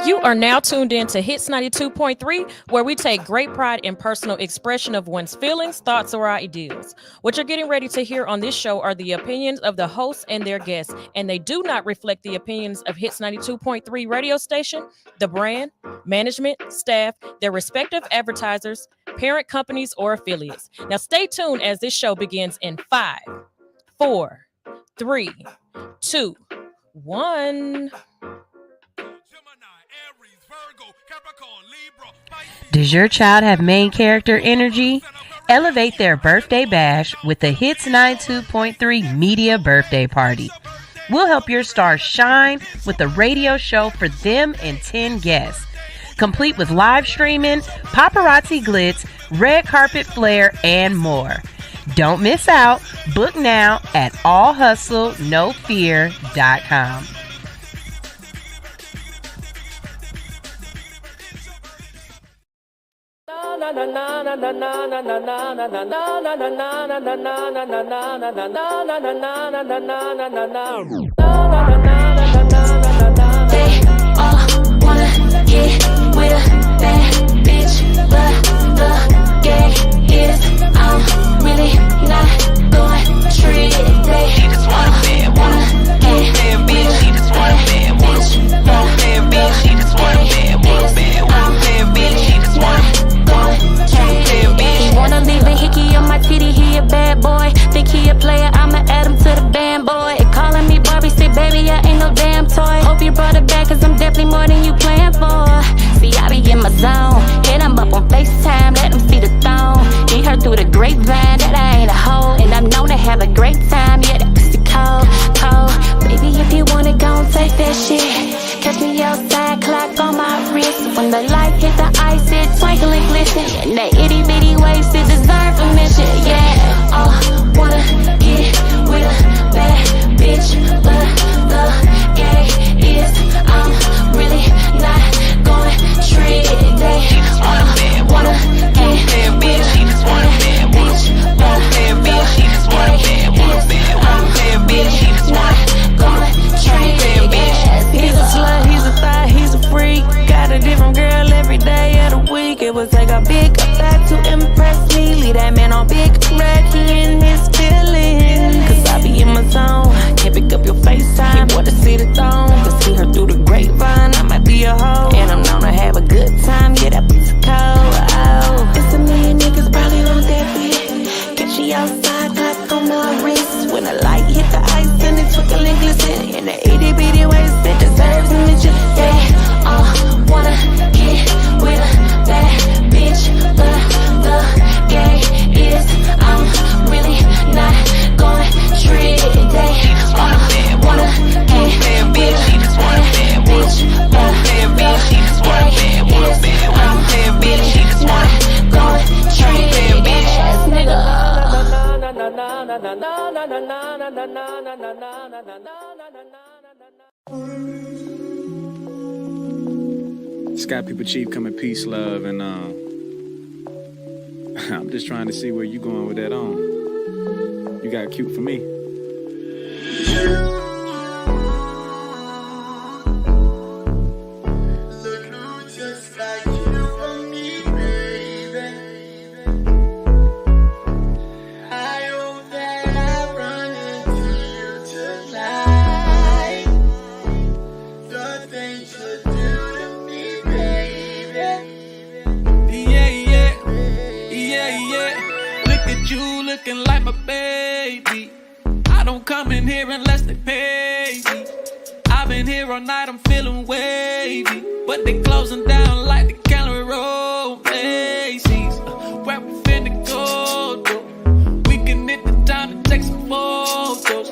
You are now tuned in to Hits 92.3, where we take great pride in personal expression of one's feelings, thoughts, or ideals. What you're getting ready to hear on this show are the opinions of the hosts and their guests, and they do not reflect the opinions of Hits 92.3 radio station, the brand, management, staff, their respective advertisers, parent companies, or affiliates. Now stay tuned as this show begins in 5, 4, 3, 2, 1. Does your child have main character energy? Elevate their birthday bash with the Hits 92.3 Media Birthday Party. We'll help your star shine with a radio show for them and 10 guests, complete with live streaming, paparazzi glitz, red carpet flair, and more. Don't miss out. Book now at allhustlenofear.com. They all wanna get with a bad bitch, but the gag is I'm really not going to treat it. They all wanna get with a bad bitch, but the gag is I'm really not going to treat it. He wanna leave a hickey on my titty, he a bad boy. Think he a player, I'ma add him to the band, boy. Calling me Barbie, say baby, I ain't no damn toy. Hope you brought it back, cause I'm definitely more than you planned for. See, I be in my zone, hit him up on FaceTime, let him see the thong. He heard through the grapevine that I ain't a hoe, and I'm known to have a great time, yeah, that pussy cold, cold. Baby, if you want it, gon' take that shit. Catch me outside, clock on my wrist. When the light hit the ice, it twinkle and glisten. And that itty bitty waist, it deserve a mention, yeah. Oh, wanna get with a bad bitch, but the gag is I'm really not going treat it. They all wanna get with a bad bitch, but the gag is I'm really not going treat it. He's a slut, he's a thot, he's a freak. Got a different girl every day of the week. It would take a big effect to impress me. Leave that man on big red, he in his feelings. Cause I be in my zone, can't pick up your FaceTime. He wanna see the thong, cause he heard through the grapevine I might be a hoe, and I'm known to have a good time. Yeah, that pussy cold, oh. It's a million niggas probably want that bitch. Catch you outside, clock on my wrist. When the light hit the ice and it twinkle and glisten. In the itty bitty waist, it deserves a mention. They all wanna get with a bad bitch, but the gag is I'm really not going to treat it. They all wanna get with a bad bitch, but the gag is I'm really not going to treat it. Ass nigga. Sky People Chief coming peace, love, and I'm just trying to see where you going with that on. You got cute for me. Looking like my baby. I don't come in here unless they pay me. I've been here all night, I'm feeling wavy, but they closing down like the Calorie Road Macy's. Where we finna go, though? We can hit the town and take some photos.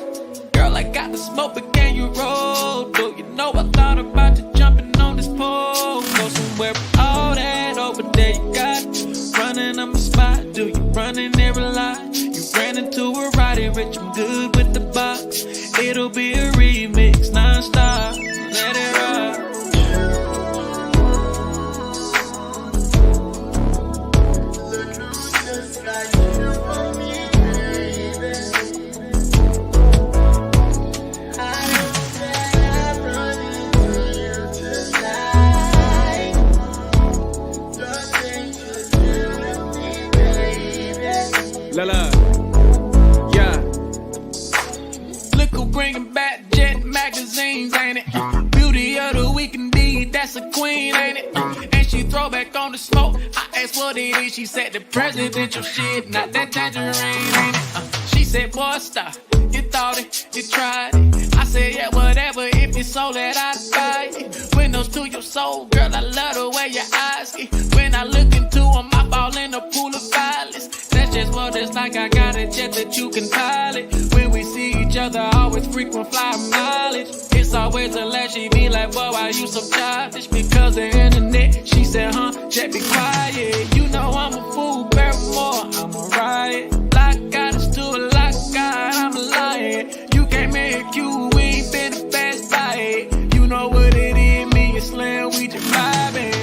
Girl, I got the smoke, but can you roll, though? You know I thought about you jumping on this pole. Go somewhere with all that over there you got. Running on my spot, do you running there a lot? You ran into a Roddy Rich, I'm good with the box. It'll be a remix, non-stop, let it rock. throwback on the smoke. I asked what it is, she said the presidential shit, not that tangerine. She said, boy, stop. You thought it, you tried it. I said, yeah, whatever, if you sold that, I'd buy it. Windows to your soul, girl, I love the way your eyes get. When I look into them, I fall in a pool of violence. That's just what it's like, I got a jet that you can pilot. When we see each other, always frequent flyer mileage. It's always a laugh, she be like, boy, why you so childish? Because the internet, she said, jet be quiet. You know I'm a fool, Barrymore, I'm a riot. Lock God is to a lock God, I'm a lion. You can't make you, we ain't been the best by it. You know what it is, me and Slim, we just vibing.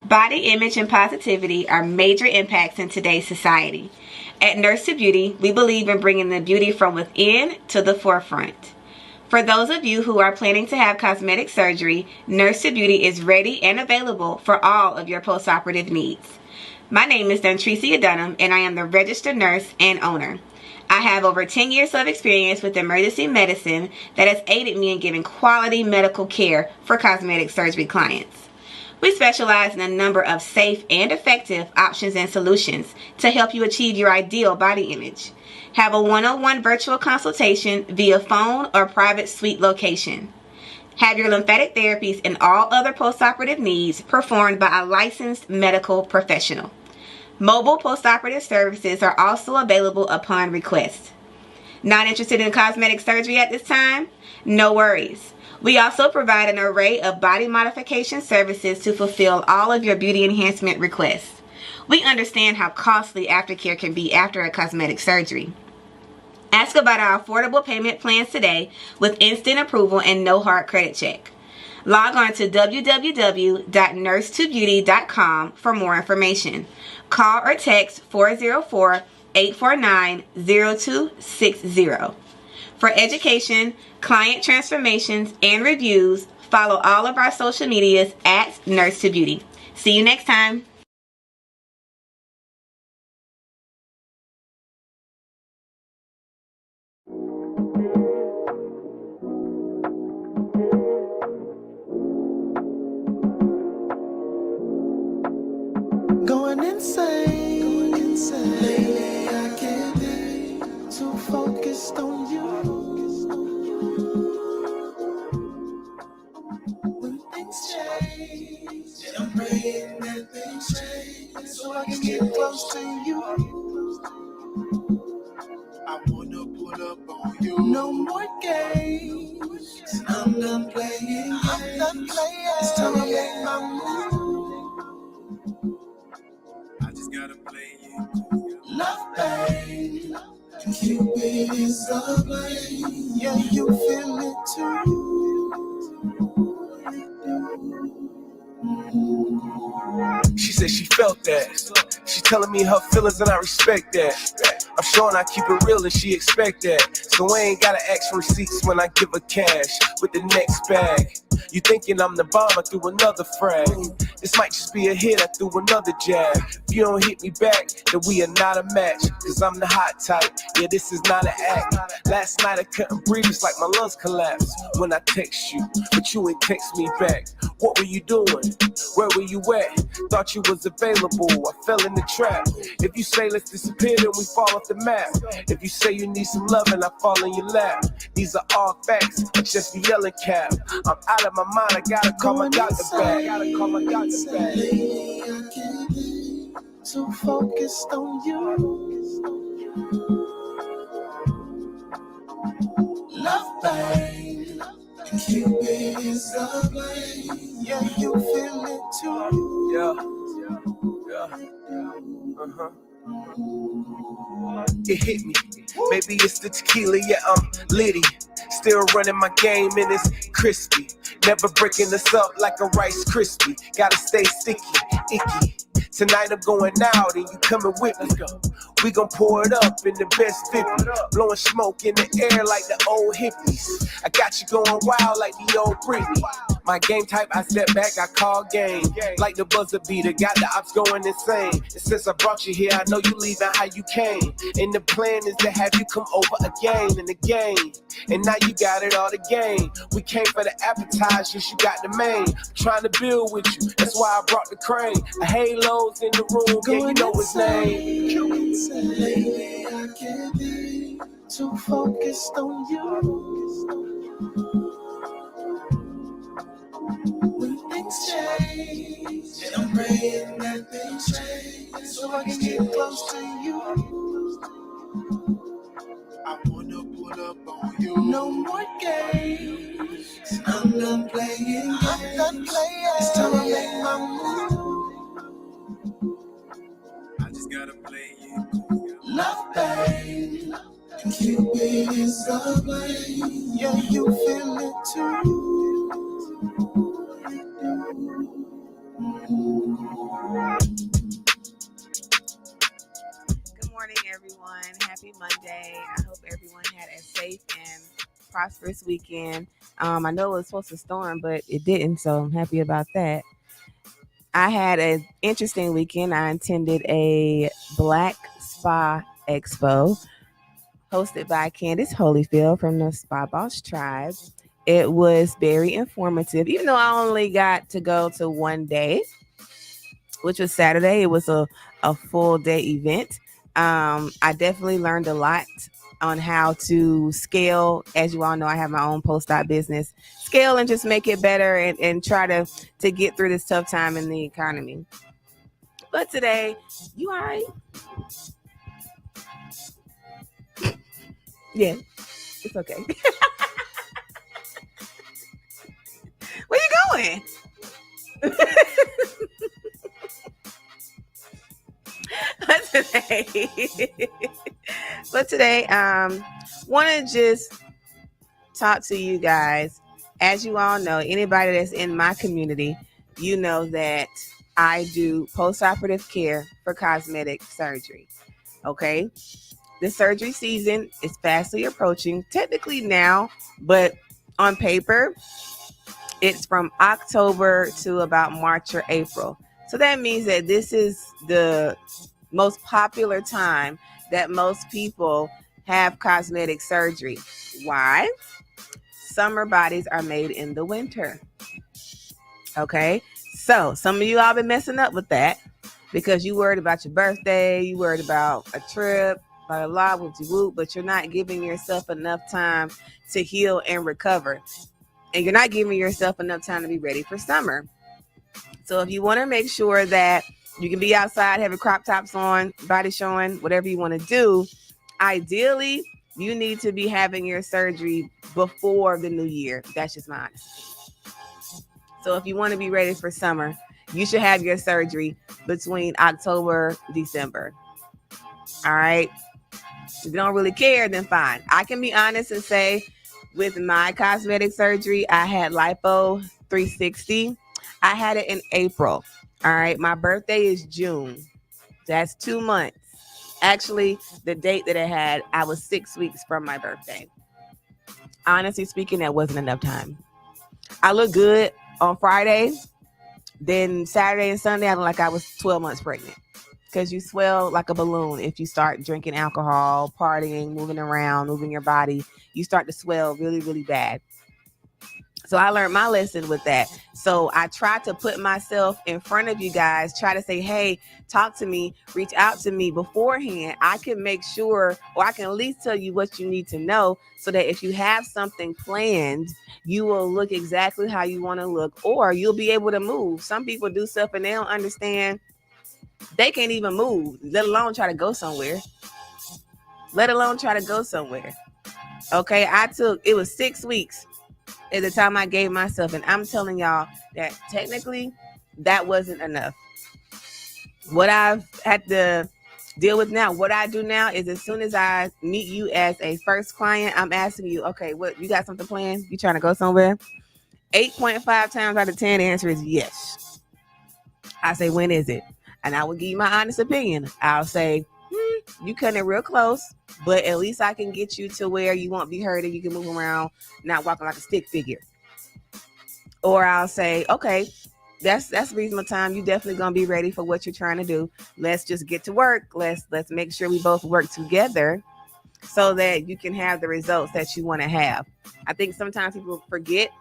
Body image and positivity are major impacts in today's society. At Nurse2Beauty, we believe in bringing the beauty from within to the forefront. For those of you who are planning to have cosmetic surgery, Nurse2Beauty is ready and available for all of your postoperative needs. My name is Dontricia Dunham, and I am the registered nurse and owner. I have over 10 years of experience with emergency medicine that has aided me in giving quality medical care for cosmetic surgery clients. We specialize in a number of safe and effective options and solutions to help you achieve your ideal body image. Have a one-on-one virtual consultation via phone or private suite location. Have your lymphatic therapies and all other postoperative needs performed by a licensed medical professional. Mobile postoperative services are also available upon request. Not interested in cosmetic surgery at this time? No worries. We also provide an array of body modification services to fulfill all of your beauty enhancement requests. We understand how costly aftercare can be after a cosmetic surgery. Ask about our affordable payment plans today with instant approval and no hard credit check. Log on to www.nurse2beauty.com for more information. Call or text 404-849-0260. For education, client transformations, and reviews, follow all of our social medias at Nurse2Beauty. See you next time. Going insane. Lately I can't be too focused on you. When things change, and I'm praying that things change, so I can get close to you. I wanna pull up on you. No more games. I'm done playing. It's time to make my move. I just gotta play it cool. Love, babe. Cupid is a blame. Yeah, you feel it too. She said she felt that. She telling me her feelings and I respect that. I'm showing I keep it real and she expect that. So I ain't gotta ask for receipts when I give her cash with the next bag. You thinking I'm the bomber through another frag. This might just be a hit, I threw another jab. If you don't hit me back, then we are not a match. Cause I'm the hot type, yeah, this is not an act. Last night I couldn't breathe, it's like my lungs collapsed when I text you, but you ain't text me back. What were you doing? Where were you at? Thought you was available, I fell in the trap. If you say let's disappear, then we fall off the map. If you say you need some love, and I fall in your lap. These are all facts, it's just the yelling cap. I'm out of my mind, I gotta call my doctor back. Gotta call my doctor back. Lately I can't be too focused on you. Love, babe, Cupid is the blame. Yeah, you feel it too. Yeah. It hit me. Maybe it's the tequila, yeah, I'm litty. Still running my game and it's crispy. Never breaking us up like a Rice Krispie. Gotta stay sticky, icky. Tonight I'm going out and you coming with me. We gon' pour it up in the best 50. Blowing smoke in the air like the old hippies. I got you going wild like the old Britney. My game type, I step back, I call game. Like the buzzer beater, got the ops going insane. And since I brought you here, I know you leaving how you came. And the plan is to have you come over again and again. And now you got it all to gain. We came for the appetizers, you got the main. I'm trying to build with you, that's why I brought the crane. A halo's in the room, yeah, you know his name. Lately I can't be too focused on you. When things change, and I'm praying that things change, so I can get close to you. I wanna pull up on you. No more games. I'm done playing. It's time to make my move. I just gotta play it cool. Love, babe, Cupid is the blame. Yeah, you feel it too. Good morning, everyone. Happy Monday. I hope everyone had a safe and prosperous weekend. I know it was supposed to storm, but it didn't, so I'm happy about that. I had an interesting weekend. I attended a Black Spa Expo hosted by Candace Holyfield from the Spa Boss Tribe. It was very informative, even though I only got to go to one day, which was Saturday. It was a full day event. I definitely learned a lot on how to scale. As you all know, I have my own post-op business. Scale and just make it better and try to get through this tough time in the economy. But today, you all right? Yeah, it's okay. Where you going? But today, want to just talk to you guys. As you all know, anybody that's in my community, you know that I do post-operative care for cosmetic surgery. Okay, the surgery season is fastly approaching, technically now, but on paper, it's from October to about March or April. So that means that this is the most popular time that most people have cosmetic surgery. Why? Summer bodies are made in the winter. Okay, so some of you all been messing up with that because you worried about your birthday, you worried about a trip, blah, blah, blah, whoop, but you're not giving yourself enough time to heal and recover. And you're not giving yourself enough time to be ready for summer. So if you want to make sure that you can be outside, having crop tops on, body showing, whatever you want to do, ideally, you need to be having your surgery before the new year. That's just my honesty. So if you want to be ready for summer, you should have your surgery between October, December. All right. If you don't really care, then fine. I can be honest and say with my cosmetic surgery, I had lipo 360. I had it in April. All right. My birthday is June. That's 2 months. Actually, the date that I had, I was 6 weeks from my birthday. Honestly speaking, that wasn't enough time. I look good on Friday. Then Saturday and Sunday, I look like I was 12 months pregnant. Because you swell like a balloon if you start drinking alcohol, partying, moving around, moving your body. You start to swell really, really bad. So I learned my lesson with that. So I try to put myself in front of you guys, try to say, hey, talk to me, reach out to me beforehand. I can make sure, or I can at least tell you what you need to know so that if you have something planned, you will look exactly how you want to look, or you'll be able to move. Some people do stuff and they don't understand. They can't even move, let alone try to go somewhere. Okay, it was 6 weeks at the time I gave myself. And I'm telling y'all that technically that wasn't enough. What I've had to deal with now, what I do now is as soon as I meet you as a first client, I'm asking you, okay, what, you got something planned? You trying to go somewhere? 8.5 times out of 10, the answer is yes. I say, when is it? And I will give you my honest opinion. I'll say, you cutting it real close, but at least I can get you to where you won't be hurt and you can move around, not walking like a stick figure. Or I'll say, okay, that's reasonable time. You definitely gonna be ready for what you're trying to do. Let's just get to work. Let's make sure we both work together so that you can have the results that you want to have. I think sometimes people forget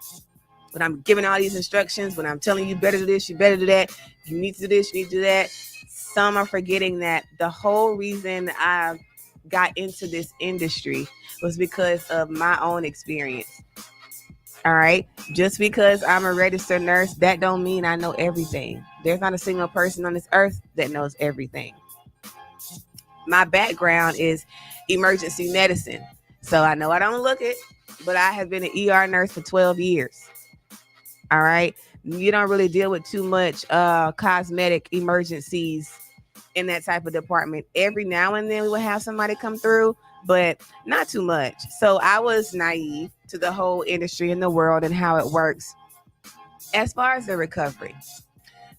when I'm giving all these instructions, when I'm telling you better do this, you better do that, you need to do this, you need to do that. Some are forgetting that the whole reason I got into this industry was because of my own experience. All right. Just because I'm a registered nurse, that don't mean I know everything. There's not a single person on this earth that knows everything. My background is emergency medicine. So I know I don't look it, but I have been an ER nurse for 12 years. All right. You don't really deal with too much cosmetic emergencies in that type of department. Every now and then we will have somebody come through, but not too much. So I was naive to the whole industry and the world and how it works. As far as the recovery,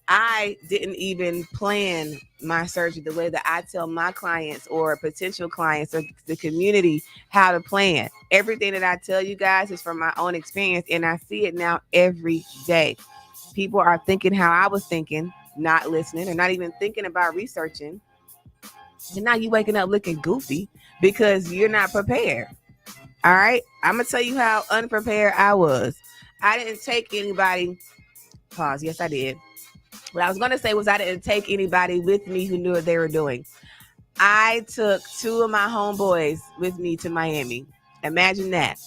I didn't even plan my surgery the way that I tell my clients or potential clients or the community how to plan. Everything that I tell you guys is from my own experience, and I see it now every day. People are thinking how I was thinking, not listening or not even thinking about researching. And now you waking up looking goofy because you're not prepared. All right. I'm going to tell you how unprepared I was. I didn't take anybody. Pause. Yes, I did. What I was going to say was I didn't take anybody with me who knew what they were doing. I took 2 of my homeboys with me to Miami. Imagine that.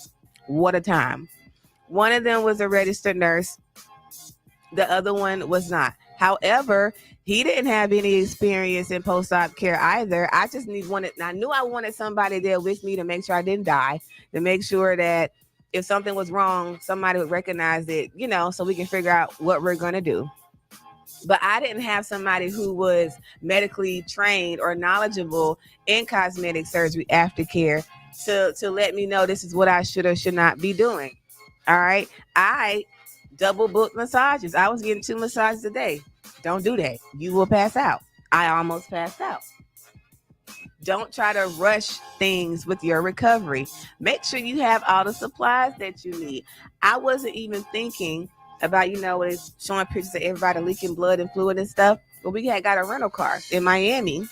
What a time. One of them was a registered nurse. The other one was not. However, he didn't have any experience in post-op care either. I knew I wanted somebody there with me to make sure I didn't die, to make sure that if something was wrong, somebody would recognize it, so we can figure out what we're going to do. But I didn't have somebody who was medically trained or knowledgeable in cosmetic surgery aftercare to let me know this is what I should or should not be doing. All right. I double booked massages. I was getting 2 massages a day. Don't do that. You will pass out. I almost passed out. Don't try to rush things with your recovery. Make sure you have all the supplies that you need. I wasn't even thinking about, it's showing pictures of everybody leaking blood and fluid and stuff. But we had got a rental car in Miami.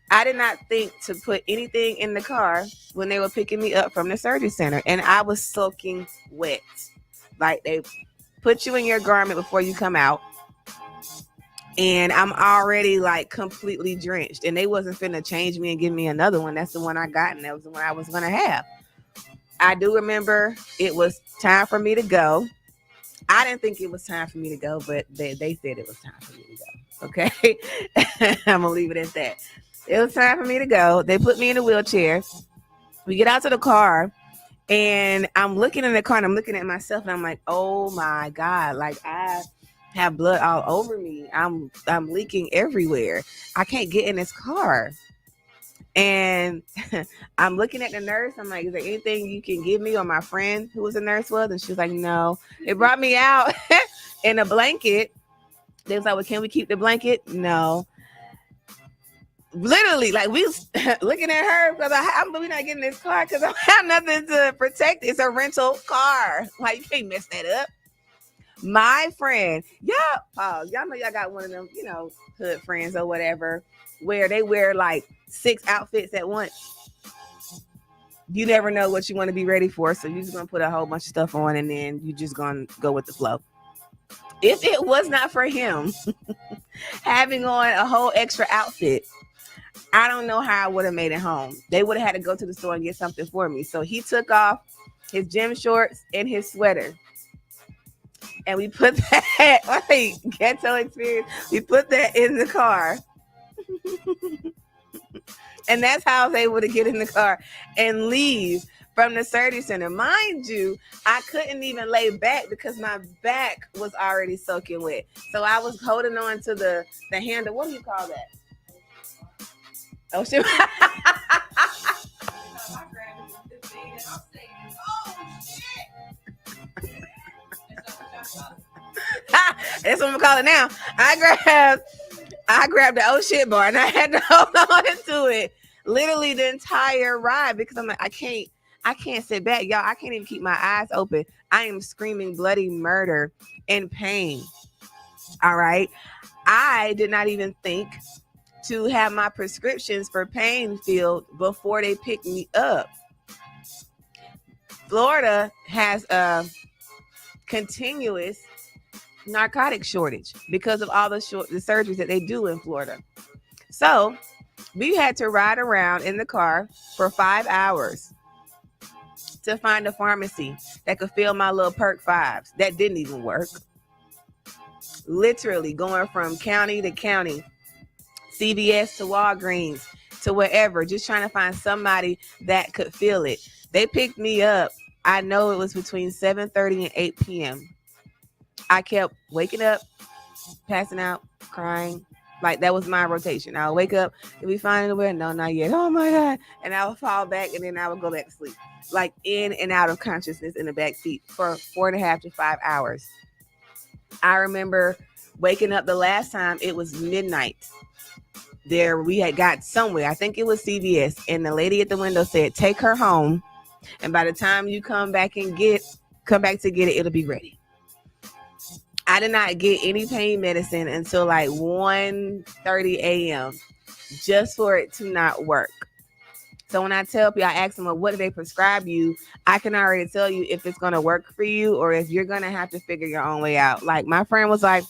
I did not think to put anything in the car when they were picking me up from the surgery center. And I was soaking wet. Like they put you in your garment before you come out. And I'm already like completely drenched. And they wasn't finna change me and give me another one. That's the one I got. And that was the one I was going to have. I do remember it was time for me to go. I didn't think it was time for me to go, but they said it was time for me to go. Okay. I'm going to leave it at that. It was time for me to go. They put me in a wheelchair. We get out to the car. And I'm looking in the car and I'm looking at myself and I'm like, oh my God, like I have blood all over me. I'm leaking everywhere. I can't get in this car. And I'm looking at the nurse. I'm like, is there anything you can give me? Or my friend who was a nurse was? And she was like, no. They brought me out in a blanket They was like, well, can we keep the blanket? No. Literally, like we was looking at her because we're not getting this car because I don't have nothing to protect. It's a rental car. Like, you can't mess that up. My friend, y'all know y'all got one of them, hood friends or whatever, where they wear like 6 outfits at once. You never know what you want to be ready for, so you're just gonna put a whole bunch of stuff on and then you just gonna go with the flow. If it was not for him having on a whole extra outfit, I don't know how I would have made it home. They would have had to go to the store and get something for me. So he took off his gym shorts and his sweater. And we put that, ghetto experience, we put that in the car. And that's how I was able to get in the car and leave from the surgery center. Mind you, I couldn't even lay back because my back was already soaking wet. So I was holding on to the handle. What do you call that? Oh, shit. That's what I'm gonna call it now. I grabbed the oh shit bar and I had to hold on to it literally the entire ride because I'm like, I can't sit back, y'all. I can't even keep my eyes open. I am screaming bloody murder in pain. All right. I did not even think to have my prescriptions for pain filled before they picked me up. Florida has a continuous narcotic shortage because of all the surgeries that they do in Florida. So we had to ride around in the car for 5 hours to find a pharmacy that could fill my little perk 5s. That didn't even work. Literally going from county to county, CVS to Walgreens to wherever, just trying to find somebody that could fill it. They picked me up. I know it was between 7:30 and 8 p.m. I kept waking up, passing out, crying. Like, that was my rotation. I'll wake up, did we find anywhere? No, not yet. Oh my God. And I would fall back and then I would go back to sleep. Like, in and out of consciousness in the back seat for 4.5 to 5 hours. I remember waking up the last time, it was midnight. There, we had got somewhere. I think it was CVS. And the lady at the window said, take her home. And by the time you come back to get it, it'll be ready. I did not get any pain medicine until like 1:30 a.m. just for it to not work. So when I tell people, I ask them, well, what do they prescribe you? I can already tell you if it's going to work for you or if you're going to have to figure your own way out. Like, my friend was like,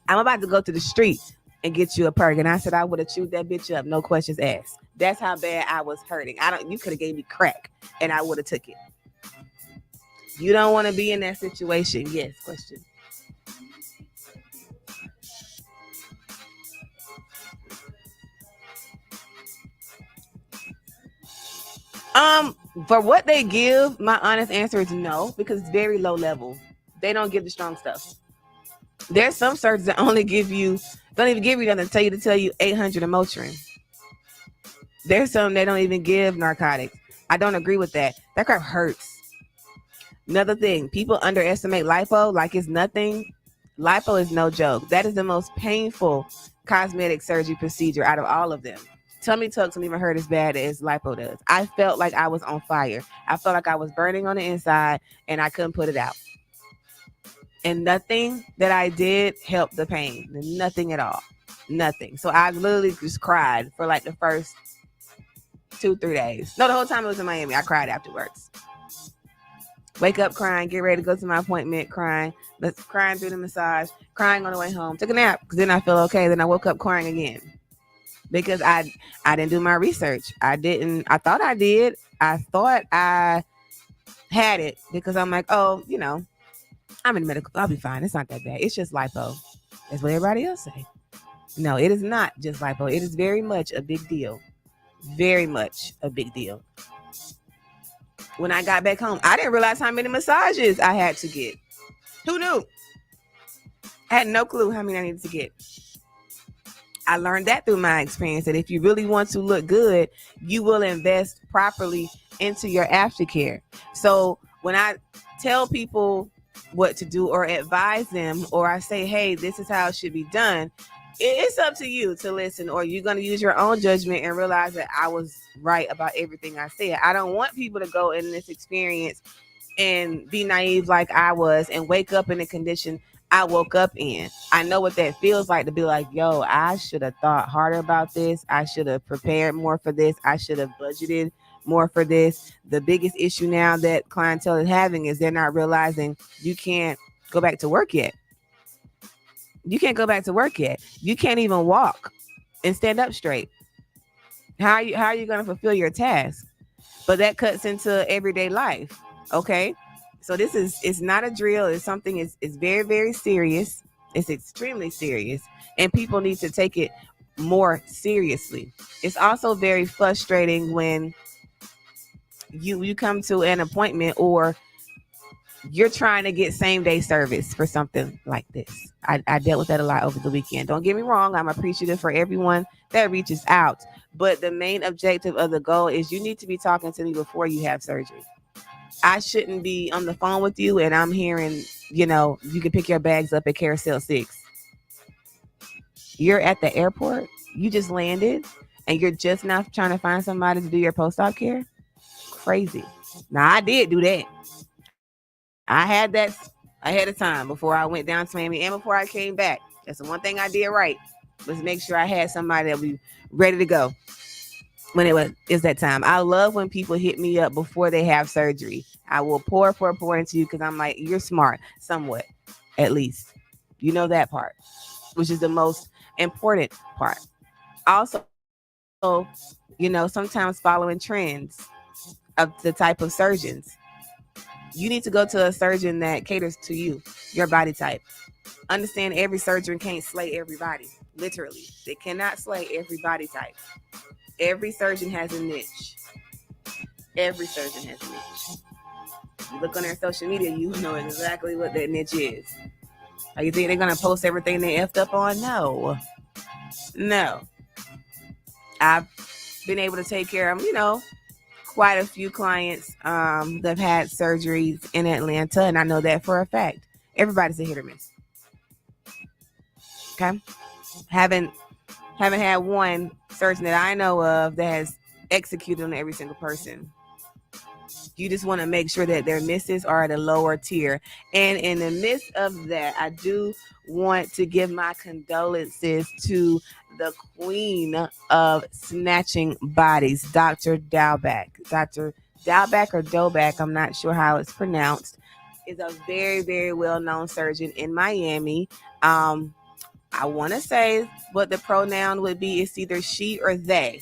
I'm about to go to the street and get you a perk. And I said, I would have chewed that bitch up. No questions asked. That's how bad I was hurting. You could have gave me crack and I would have took it. You don't want to be in that situation. Yes, question. For what they give, my honest answer is no, because it's very low level. They don't give the strong stuff. There's some surgeons that don't even give you nothing, tell you 800 of Motrin. There's some they don't even give narcotics. I don't agree with that. That crap hurts. Another thing, people underestimate lipo like it's nothing. Lipo is no joke. That is the most painful cosmetic surgery procedure out of all of them. Tummy tucks don't even hurt as bad as lipo does. I felt like I was on fire. I felt like I was burning on the inside and I couldn't put it out. And nothing that I did helped the pain. Nothing at all. Nothing. So I literally just cried for like the first 2-3 days. No, the whole time I was in Miami, I cried afterwards. Wake up crying, get ready to go to my appointment, crying through the massage, crying on the way home. Took a nap because then I feel okay. Then I woke up crying again. Because I didn't do my research. I thought I did. I thought I had it because I'm like, oh, I'm in the medical. I'll be fine. It's not that bad. It's just lipo. That's what everybody else say. No, it is not just lipo. It is very much a big deal. Very much a big deal. When I got back home, I didn't realize how many massages I had to get. Who knew? I had no clue how many I needed to get. I learned that through my experience, that if you really want to look good, you will invest properly into your aftercare. So when I tell people what to do or advise them, or I say, hey, this is how it should be done, it's up to you to listen, or you're going to use your own judgment and realize that I was right about everything I said. I don't want people to go in this experience and be naive like I was and wake up in the condition I woke up in. I know what that feels like to be like, yo, I should have thought harder about this. I should have prepared more for this. I should have budgeted more for this. The biggest issue now that clientele is having is they're not realizing you can't go back to work yet. You can't go back to work yet. You can't even walk and stand up straight. How are you going to fulfill your task? But that cuts into everyday life. Okay. So it's not a drill. It's something is very, very serious. It's extremely serious. And people need to take it more seriously. It's also very frustrating when you come to an appointment or you're trying to get same day service for something like this. I dealt with that a lot over the weekend. Don't get me wrong. I'm appreciative for everyone that reaches out. But the main objective of the goal is you need to be talking to me before you have surgery. I shouldn't be on the phone with you and I'm hearing, you can pick your bags up at Carousel 6. You're at the airport. You just landed and you're just now trying to find somebody to do your post-op care. Crazy. Now, I did do that. I had that ahead of time before I went down to Miami and before I came back. That's the one thing I did right, was make sure I had somebody that was ready to go when it's that time. I love when people hit me up before they have surgery. I will pour into you because I'm like, you're smart, somewhat, at least. You know that part, which is the most important part. Also, sometimes following trends of the type of surgeons. You need to go to a surgeon that caters to you, your body type. Understand every surgeon can't slay everybody. Literally. They cannot slay every body type. Every surgeon has a niche. Every surgeon has a niche. You look on their social media, you know exactly what that niche is. Are you think they're going to post everything they effed up on? No. I've been able to take care of, quite a few clients that have had surgeries in Atlanta, and I know that for a fact. Everybody's a hit or miss. Okay? Haven't had one surgeon that I know of that has executed on every single person. You just want to make sure that their misses are at a lower tier. And in the midst of that, I do want to give my condolences to the queen of snatching bodies, Dr. Dalbeck. Dr. Dalbeck or Doback, I'm not sure how it's pronounced, is a very, very well-known surgeon in Miami. I want to say what the pronoun would be is either she or they,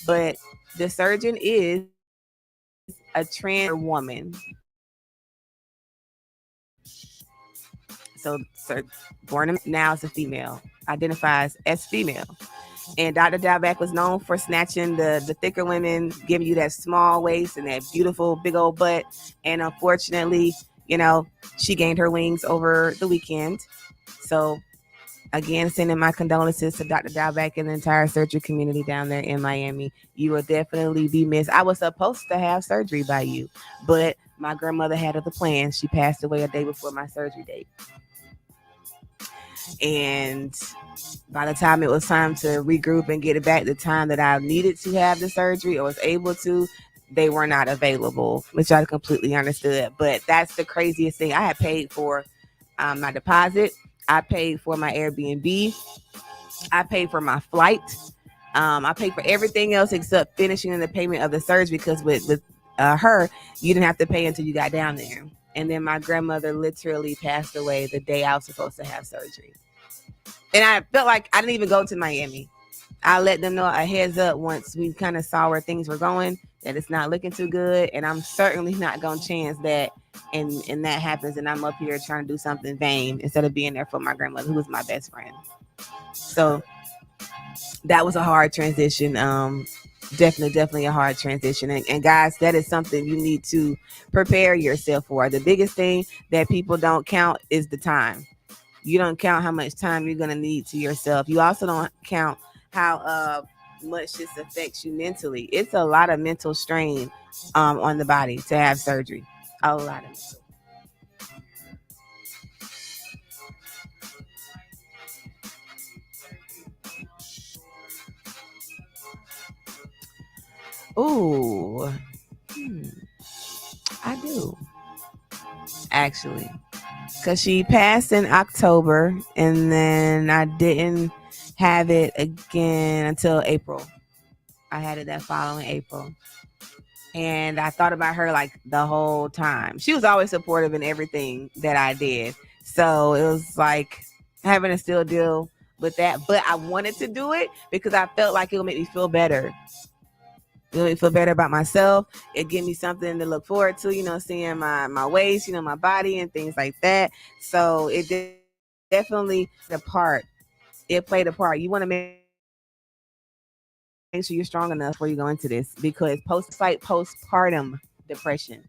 but the surgeon is a trans woman. So born now as a female, identifies as female. And Dr. Dalbeck was known for snatching the thicker women, giving you that small waist and that beautiful big old butt. And unfortunately, she gained her wings over the weekend. So again, sending my condolences to Dr. Dalbeck and the entire surgery community down there in Miami. You will definitely be missed. I was supposed to have surgery by you, but my grandmother had other plans. She passed away a day before my surgery date. And by the time it was time to regroup and get it back, the time that I needed to have the surgery or was able to, they were not available, which I completely understood. But that's the craziest thing. I had paid for my deposit. I paid for my Airbnb. I paid for my flight. I paid for everything else except finishing the payment of the surgery because with her, you didn't have to pay until you got down there. And then my grandmother literally passed away the day I was supposed to have surgery. And I felt like I didn't even go to Miami. I let them know a heads up once we kind of saw where things were going, that it's not looking too good. And I'm certainly not going to chance that and that happens and I'm up here trying to do something vain instead of being there for my grandmother, who was my best friend. So that was a hard transition. Definitely a hard transition. And guys, that is something you need to prepare yourself for. The biggest thing that people don't count is the time. You don't count how much time you're going to need to yourself. You also don't count how much this affects you mentally. It's a lot of mental strain on the body to have surgery. A lot of mental. Ooh, I do actually, because she passed in October, and then I didn't have it again until April. I had it that following April. And I thought about her like the whole time. She was always supportive in everything that I did. So it was like having to still deal with that. But I wanted to do it because I felt like it would make me feel better. It would make me feel better about myself. It gave me something to look forward to, seeing my waist, my body and things like that. So it definitely the part. It played a part. You want to make sure you're strong enough before you go into this, because postpartum depression.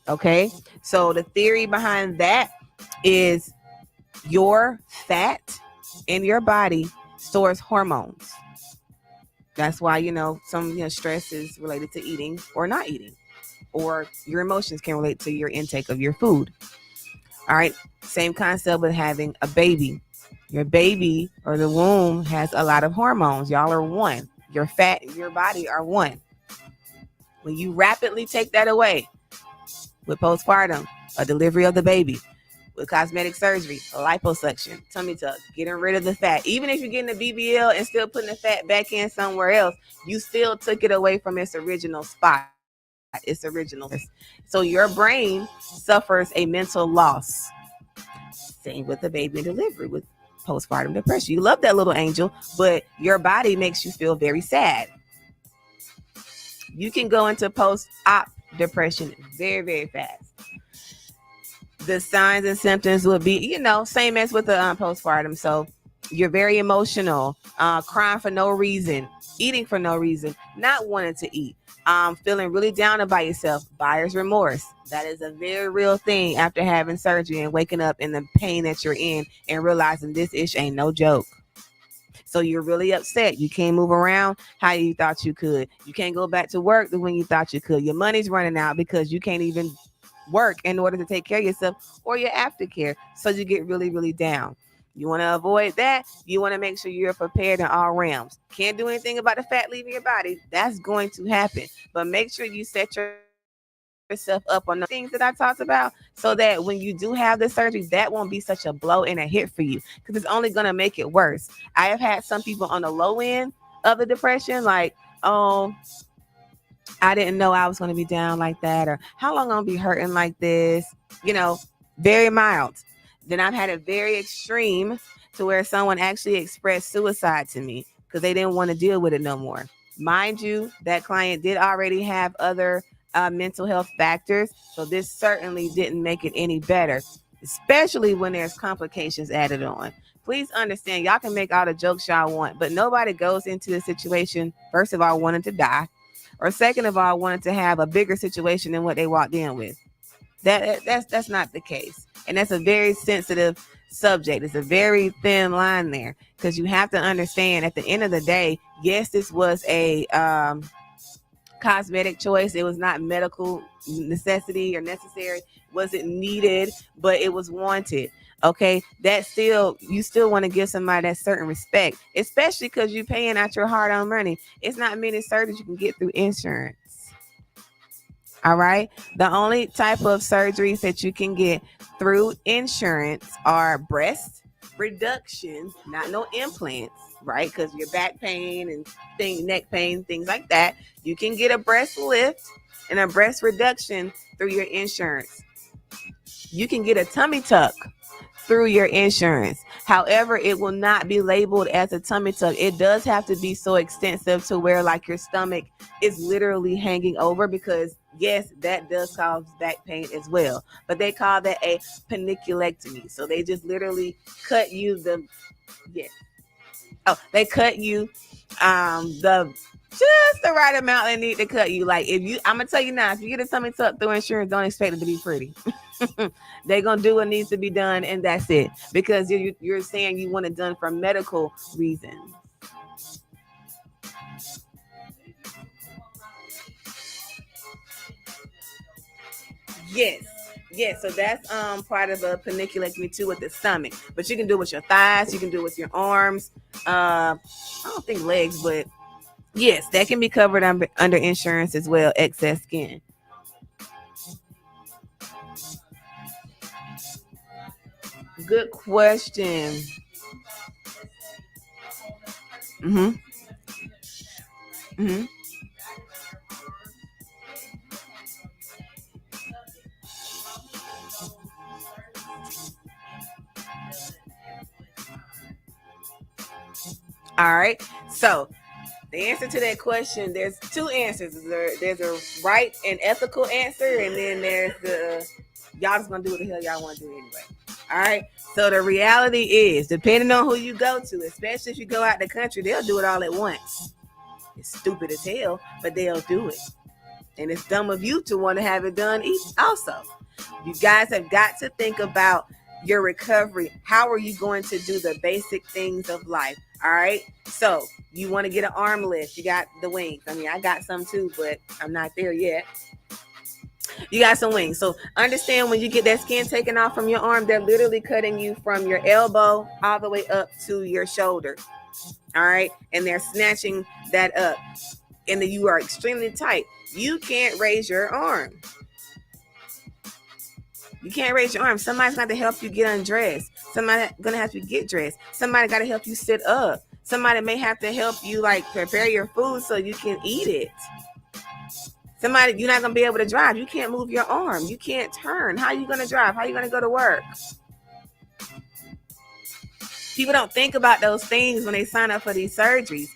Okay, so the theory behind that is your fat in your body stores hormones. That's why some stress is related to eating or not eating, or your emotions can relate to your intake of your food. All right, same concept with having a baby. Your baby or the womb has a lot of hormones. Y'all are one. Your fat and your body are one. When you rapidly take that away with postpartum, a delivery of the baby, with cosmetic surgery, liposuction, tummy tuck, getting rid of the fat. Even if you're getting a BBL and still putting the fat back in somewhere else, you still took it away from its original spot, its original. So your brain suffers a mental loss. Same with the baby delivery with postpartum depression. You love that little angel, but your body makes you feel very sad. You can go into post-op depression very, very fast. The signs and symptoms would be, same as with the postpartum. So you're very emotional, crying for no reason, eating for no reason, not wanting to eat, feeling really down about yourself, buyer's remorse. That is a very real thing after having surgery and waking up in the pain that you're in and realizing this ish ain't no joke. So you're really upset. You can't move around how you thought you could. You can't go back to work the when you thought you could. Your money's running out because you can't even work in order to take care of yourself or your aftercare. So you get really, really down. You want to avoid that. You want to make sure you're prepared in all realms. Can't do anything about the fat leaving your body. That's going to happen. But make sure you set yourself up on the things that I talked about, so that when you do have the surgery, that won't be such a blow and a hit for you, because it's only going to make it worse. I have had some people on the low end of the depression, like, oh, I didn't know I was going to be down like that, or how long I'm going to be hurting like this, very mild. Then I've had it very extreme to where someone actually expressed suicide to me because they didn't want to deal with it no more. Mind you, that client did already have other mental health factors, so this certainly didn't make it any better, especially when there's complications added on. Please understand, y'all can make all the jokes y'all want, but nobody goes into a situation, first of all, wanting to die, or second of all, wanting to have a bigger situation than what they walked in with. That's not the case. And that's a very sensitive subject. It's a very thin line there, because you have to understand, at the end of the day, yes, this was a cosmetic choice. It was not medical necessity or necessary. Wasn't needed, but it was wanted. Okay, you still want to give somebody that certain respect, especially because you're paying out your hard-earned money. It's not many surgeries you can get through insurance. All right, the only type of surgeries that you can get through insurance are breast reduction, not no implants, right? Because your back pain and neck pain, things like that, you can get a breast lift and a breast reduction through your insurance. You can get a tummy tuck through your insurance. However, it will not be labeled as a tummy tuck. It does have to be so extensive to where like your stomach is literally hanging over, because yes, that does cause back pain as well. But they call that a paniculectomy. So they just literally cut you they cut you just the right amount they need to cut you. Like, I'm gonna tell you now, if you get a tummy tuck through insurance, don't expect it to be pretty. They're gonna do what needs to be done, and that's it. Because you're saying you want it done for medical reasons. Yes. So that's part of a paniculectomy too, with the stomach. But you can do it with your thighs, you can do it with your arms. I don't think legs, but Yes, that can be covered under insurance as well, excess skin. Good question. Mm-hmm. Mm-hmm. All right. So the answer to that question, there's two answers. There's a right and ethical answer, and then there's the y'all just gonna do what the hell y'all want to do anyway. All right. So the reality is, depending on who you go to, especially if you go out the country, they'll do it all at once. It's stupid as hell, but they'll do it. And it's dumb of you to want to have it done also. You guys have got to think about your recovery. How are you going to do the basic things of life? All right. So you want to get an arm lift. You got the wings. I mean, I got some too, but I'm not there yet. You got some wings. So understand, when you get that skin taken off from your arm, they're literally cutting you from your elbow all the way up to your shoulder. All right. And they're snatching that up. And then you are extremely tight. You can't raise your arm. You can't raise your arm. Somebody's got to help you get undressed. Somebody's going to have to get dressed. Somebody got to help you sit up. Somebody may have to help you like prepare your food so you can eat it. Somebody, you're not going to be able to drive. You can't move your arm. You can't turn. How are you going to drive? How are you going to go to work? People don't think about those things when they sign up for these surgeries.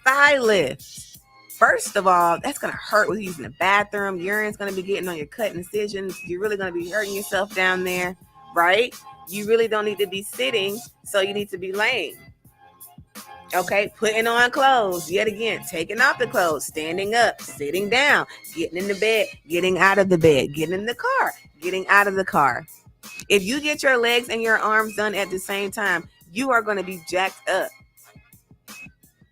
Thigh lifts. First of all, that's going to hurt with using the bathroom. Urine's going to be getting on your cut incisions. You're really going to be hurting yourself down there, right? You really don't need to be sitting, so you need to be laying. Okay, putting on clothes. Yet again, taking off the clothes, standing up, sitting down, getting in the bed, getting out of the bed, getting in the car, getting out of the car. If you get your legs and your arms done at the same time, you are going to be jacked up.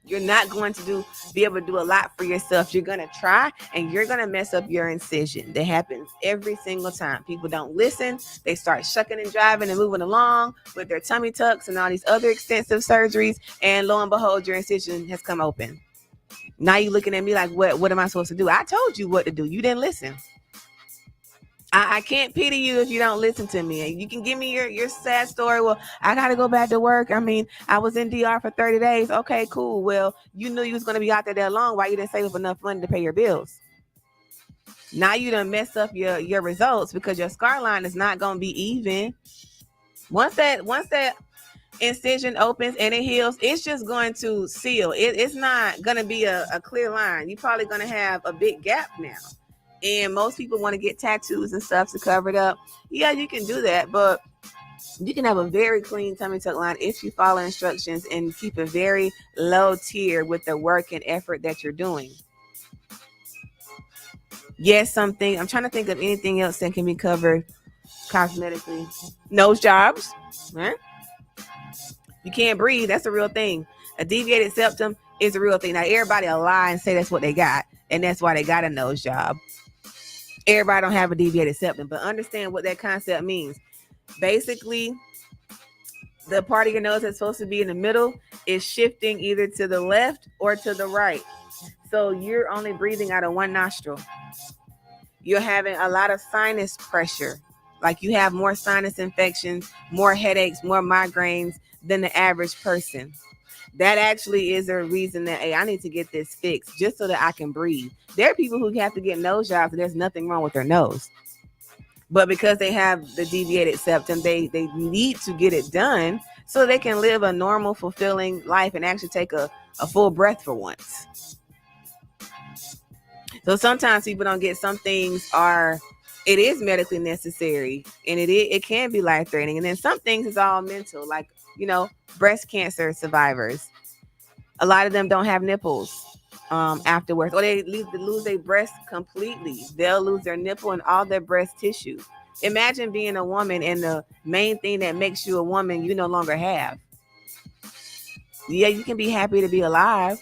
You're not going to be able to do a lot for yourself. You're going to try and you're going to mess up your incision. That happens every single time. People don't listen. They start shucking and driving and moving along with their tummy tucks and all these other extensive surgeries. And lo and behold, your incision has come open. Now you're looking at me like, what am I supposed to do? I told you what to do. You didn't listen. I can't pity you if you don't listen to me. You can give me your sad story. Well, I got to go back to work. I mean, I was in DR for 30 days. Okay, cool. Well, you knew you was going to be out there that long. Why you didn't save up enough money to pay your bills? Now you done mess up your results because your scar line is not going to be even. Once that incision opens and it heals, it's just going to seal. It's not going to be a clear line. You're probably going to have a big gap now. And most people want to get tattoos and stuff to cover it up. Yeah, you can do that, but you can have a very clean tummy tuck line if you follow instructions and keep a very low tier with the work and effort that you're doing. Yes, I'm trying to think of anything else that can be covered cosmetically. Nose jobs, right? You can't breathe. That's a real thing. A deviated septum is a real thing. Now, everybody will lie and say that's what they got, and that's why they got a nose job. Everybody don't have a deviated septum, but understand what that concept means. Basically, the part of your nose that's supposed to be in the middle is shifting either to the left or to the right. So you're only breathing out of one nostril. You're having a lot of sinus pressure. Like you have more sinus infections, more headaches, more migraines than the average person. That actually is a reason that, hey, I need to get this fixed just so that I can breathe. There are people who have to get nose jobs and there's nothing wrong with their nose. But because they have the deviated septum, they need to get it done so they can live a normal, fulfilling life and actually take a full breath for once. So sometimes people don't get some things it is medically necessary and it can be life-threatening. And then some things is all mental, like, breast cancer survivors. A lot of them don't have nipples afterwards, or they lose their breast completely. They'll lose their nipple and all their breast tissue. Imagine being a woman and the main thing that makes you a woman you no longer have. Yeah, you can be happy to be alive,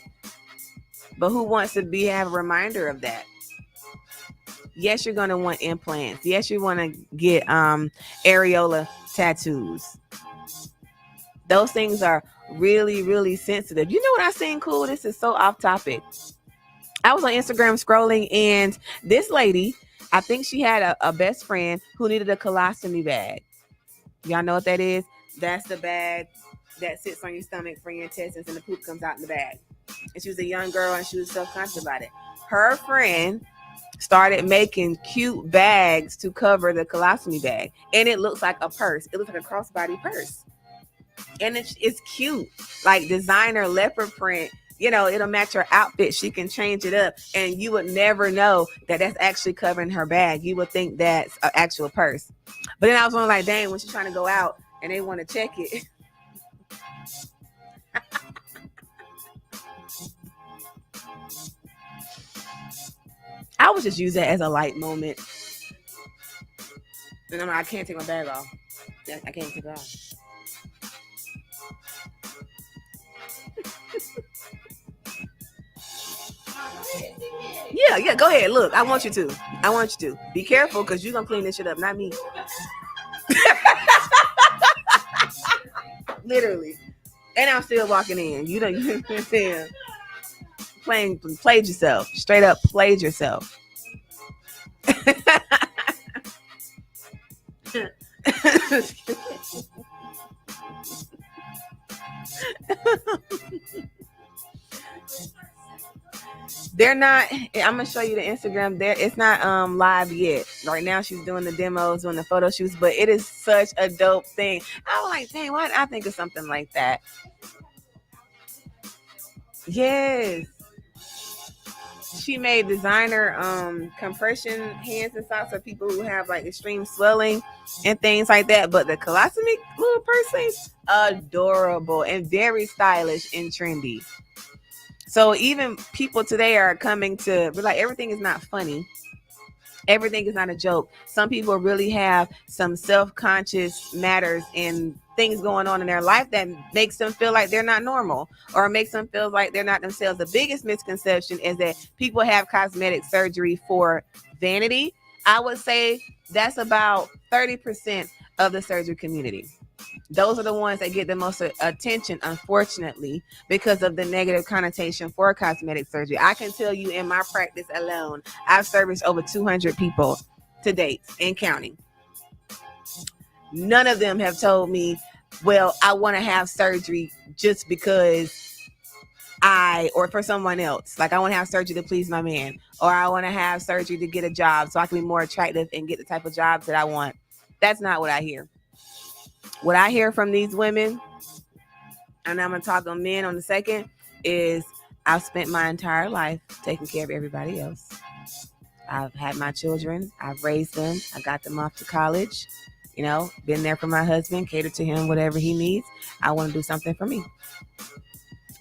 but who wants to have a reminder of that? Yes, you're going to want implants. Yes, you want to get areola tattoos. Those things are really, really sensitive. You know what I seen cool? This is so off topic. I was on Instagram scrolling, and this lady, I think she had a best friend who needed a colostomy bag. Y'all know what that is? That's the bag that sits on your stomach for your intestines, and the poop comes out in the bag. And she was a young girl, and she was self-conscious about it. Her friend started making cute bags to cover the colostomy bag, and it looks like a purse. It looks like a crossbody purse, and it's cute, like designer leopard print. You know, it'll match her outfit. She can change it up, and you would never know that that's actually covering her bag. You would think that's an actual purse. But then I was like, dang, when she's trying to go out and they want to check it. I would just use that as a light moment. And I'm like, I can't take my bag off. I can't take it off. Yeah, go ahead. Look, I want you to. Be careful, because you're going to clean this shit up, not me. Literally. And I'm still walking in. You know what I'm saying? Played yourself. Straight up played yourself. They're not. I'm gonna show you the Instagram. There, it's not live yet. Right now, she's doing the demos, doing the photo shoots. But it is such a dope thing. I was like, dang, why didn't I think of something like that? Yes. She made designer compression hands and socks for people who have like extreme swelling and things like that. But the colostomy little person, adorable and very stylish and trendy. So even people today are coming to be like, everything is not funny. Everything is not a joke. Some people really have some self-conscious matters and things going on in their life that makes them feel like they're not normal, or makes them feel like they're not themselves. The biggest misconception is that people have cosmetic surgery for vanity. I would say that's about 30% of the surgery community. Those are the ones that get the most attention, unfortunately, because of the negative connotation for cosmetic surgery. I can tell you in my practice alone, I've serviced over 200 people to date and counting. None of them have told me, well, I want to have surgery just because or for someone else. Like, I want to have surgery to please my man, or I want to have surgery to get a job so I can be more attractive and get the type of jobs that I want. That's not what I hear. What I hear from these women, and I'm going to talk on men on the second, is I've spent my entire life taking care of everybody else. I've had my children. I've raised them. I got them off to college. You know, been there for my husband, catered to him, whatever he needs. I want to do something for me.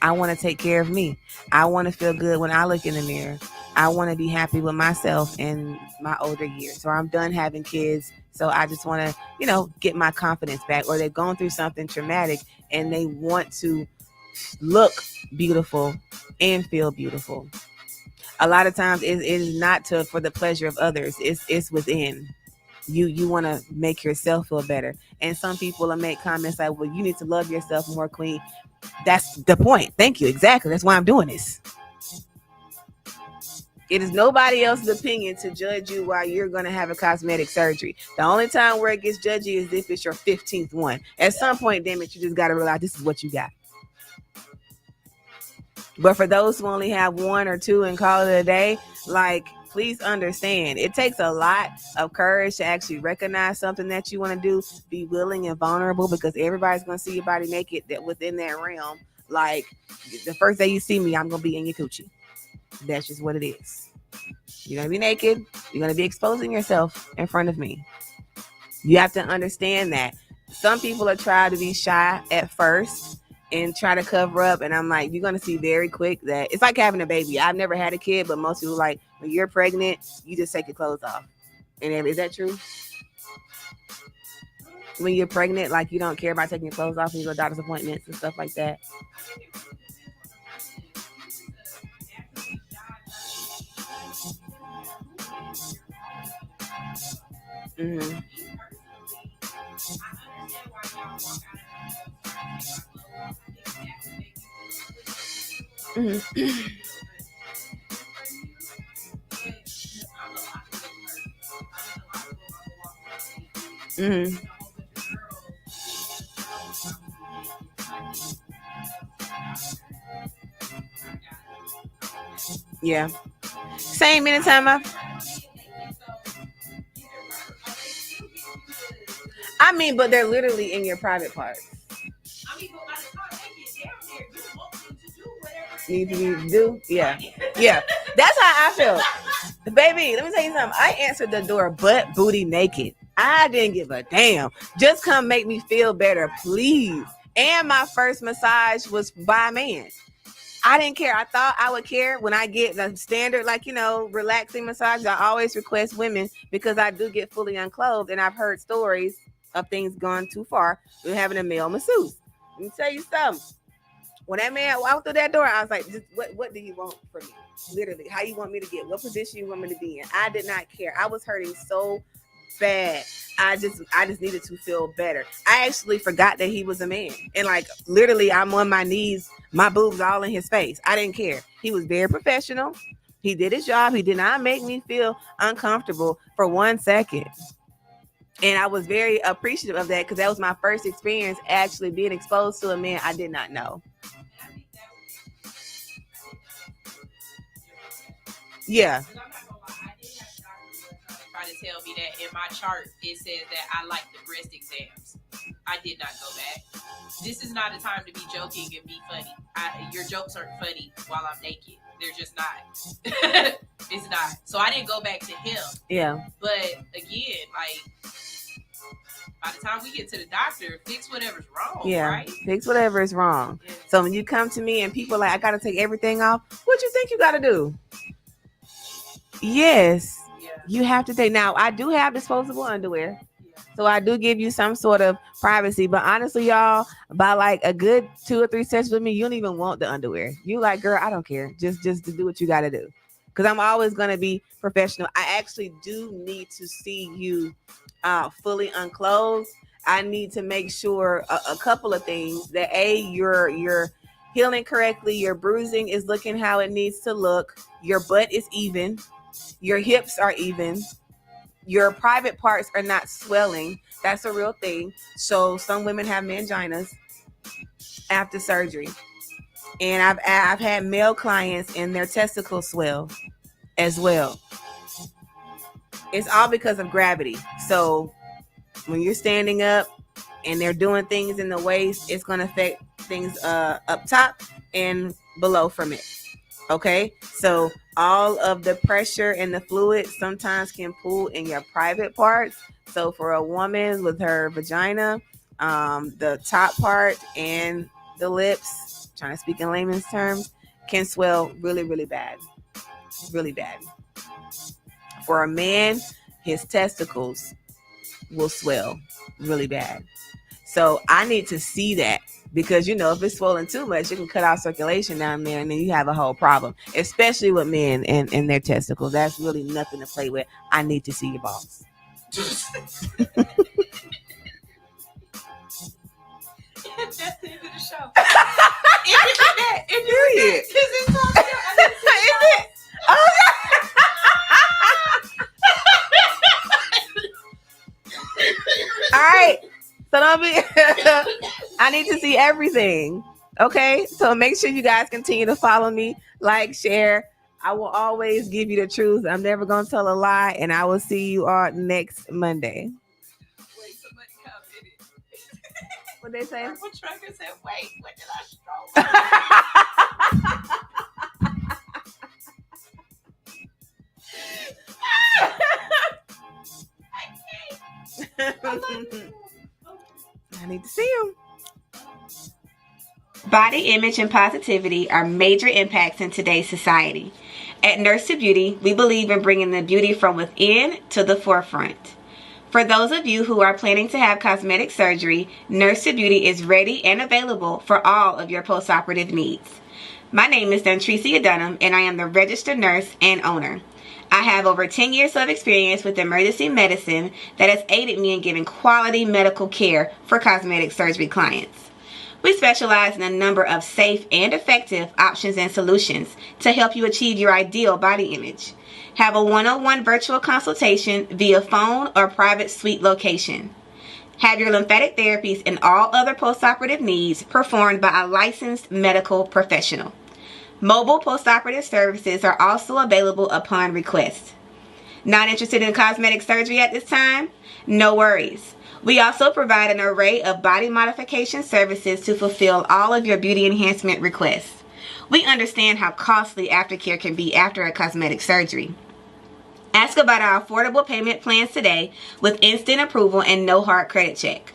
I want to take care of me. I want to feel good when I look in the mirror. I want to be happy with myself in my older years. So I'm done having kids. So I just want to, you know, get my confidence back. Or they've gone through something traumatic and they want to look beautiful and feel beautiful. A lot of times it is not for the pleasure of others. It's within. You want to make yourself feel better. And some people will make comments like, well, you need to love yourself more, queen. That's the point. Thank you. Exactly. That's why I'm doing this. It is nobody else's opinion to judge you while you're going to have a cosmetic surgery. The only time where it gets judgy is if it's your 15th one. At some point, damn it, you just got to realize this is what you got. But for those who only have one or two and call it a day, like, please understand, it takes a lot of courage to actually recognize something that you want to do, be willing and vulnerable, because everybody's going to see your body naked that within that realm. Like, the first day you see me, I'm going to be in your coochie. That's just what it is. You're going to be naked. You're going to be exposing yourself in front of me. You have to understand that. Some people are trying to be shy at first and try to cover up. And I'm like, you're going to see very quick that it's like having a baby. I've never had a kid, but most people like, when you're pregnant, you just take your clothes off. And is that true? When you're pregnant, like, you don't care about taking your clothes off when you go to doctor's appointments and stuff like that. Mm-hmm. Mm-hmm. Mm-hmm. Yeah. Same anytime I mean, but they're literally in your private parts. Need to do, yeah. Yeah. That's how I feel. Baby, let me tell you something. I answered the door butt booty naked. I didn't give a damn. Just come make me feel better, please. And my first massage was by a man. I didn't care. I thought I would care when I get the standard, like, you know, relaxing massage. I always request women because I do get fully unclothed, and I've heard stories of things gone too far with having a male masseuse. Let me tell you something. When that man walked through that door, I was like, just, what do you want from me? Literally, how you want me to get? What position you want me to be in? I did not care. I was hurting so bad. I just needed to feel better. I actually forgot that he was a man. And like literally I'm on my knees, my boobs all in his face. I didn't care. He was very professional. He did his job. He did not make me feel uncomfortable for 1 second. And I was very appreciative of that because that was my first experience actually being exposed to a man I did not know. Yeah. To tell me that in my chart it says that I like the breast exams. I did not go back. This is not a time to be joking and be funny. Your jokes aren't funny while I'm naked. They're just not. It's not. So I didn't go back to him. Yeah. But again, like by the time we get to the doctor, fix whatever's wrong. Yeah. Right? Fix whatever is wrong. Yeah. So when you come to me and people are like, I gotta take everything off, what you think you gotta do? Yes. You have to take. Now, I do have disposable underwear. So I do give you some sort of privacy. But honestly, y'all, by like a good 2 or 3 sessions with me, you don't even want the underwear. You like, girl, I don't care. Just to do what you got to do. Because I'm always going to be professional. I actually do need to see you fully unclothed. I need to make sure a couple of things. That you're healing correctly. Your bruising is looking how it needs to look. Your butt is even. Your hips are even. Your private parts are not swelling. That's a real thing. So some women have manginas after surgery. And I've had male clients and their testicles swell as well. It's all because of gravity. So when you're standing up and they're doing things in the waist, it's going to affect things up top and below from it. Okay, so all of the pressure and the fluid sometimes can pull in your private parts. So for a woman with her vagina, the top part and the lips, trying to speak in layman's terms, can swell really, really bad. Really bad. For a man, his testicles will swell really bad. So I need to see that. Because, you know, if it's swollen too much, you can cut out circulation down there and then you have a whole problem, especially with men and their testicles. That's really nothing to play with. I need to see your balls. That's the end of the show. Period. All right. So don't be. I need to see everything. Okay. So make sure you guys continue to follow me, like, share. I will always give you the truth. I'm never going to tell a lie. And I will see you all next Monday. Wait, somebody commented. What they say? Purple Trucker said, wait, when did I stroke? I need to see them. Body image and positivity are major impacts in today's society. At NURSE2BEAUTY, we believe in bringing the beauty from within to the forefront. For those of you who are planning to have cosmetic surgery, NURSE2BEAUTY is ready and available for all of your postoperative needs. My name is Dontricia Dunham, and I am the registered nurse and owner. I have over 10 years of experience with emergency medicine that has aided me in giving quality medical care for cosmetic surgery clients. We specialize in a number of safe and effective options and solutions to help you achieve your ideal body image. Have a one-on-one virtual consultation via phone or private suite location. Have your lymphatic therapies and all other postoperative needs performed by a licensed medical professional. Mobile postoperative services are also available upon request. Not interested in cosmetic surgery at this time? No worries. We also provide an array of body modification services to fulfill all of your beauty enhancement requests. We understand how costly aftercare can be after a cosmetic surgery. Ask about our affordable payment plans today with instant approval and no hard credit check.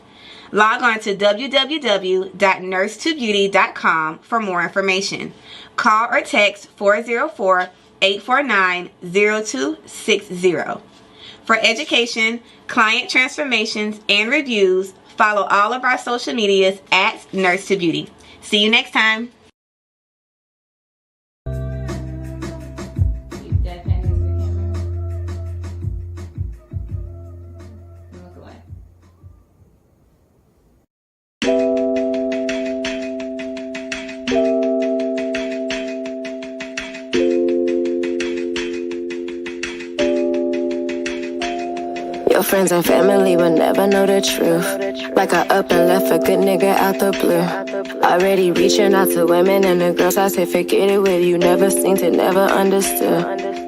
Log on to www.NURSE2BEAUTY.com for more information. Call or text 404-849-0260. For education, client transformations, and reviews, follow all of our social medias at NURSE2BEAUTY. See you next time. Your friends and family will never know the truth. Like I up and left a good nigga out the blue. Already reaching out to women and the girls, I say forget it with you. Never seen to never understood.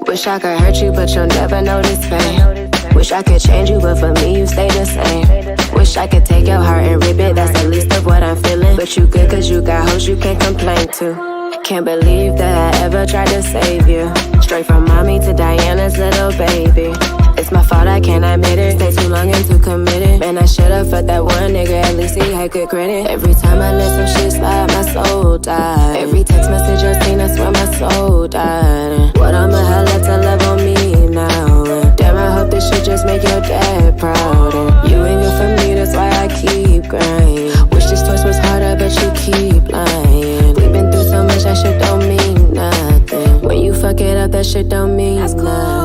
Wish I could hurt you, but you'll never notice pain. Wish I could change you, but for me you stay the same. Wish I could take your heart and rip it, that's the least of what I'm feeling. But you good cause you got hoes you can't complain to. Can't believe that I ever tried to save you. Straight from mommy to Diana's little baby. It's my fault, I can't admit it. Stay too long and too committed. Man, I should've fucked that one nigga, at least he had good credit. Every time I let some shit slide, my soul died. Every text message I seen, I swear my soul died. What I'ma have left to love on me now? Damn, I hope this shit just make your dad proud. And you ain't good for me, that's why I keep grinding. Wish this choice was harder, but you keep lying. We've been through so much, that shit don't mean nothing. When you fuck it up, that shit don't mean nothing.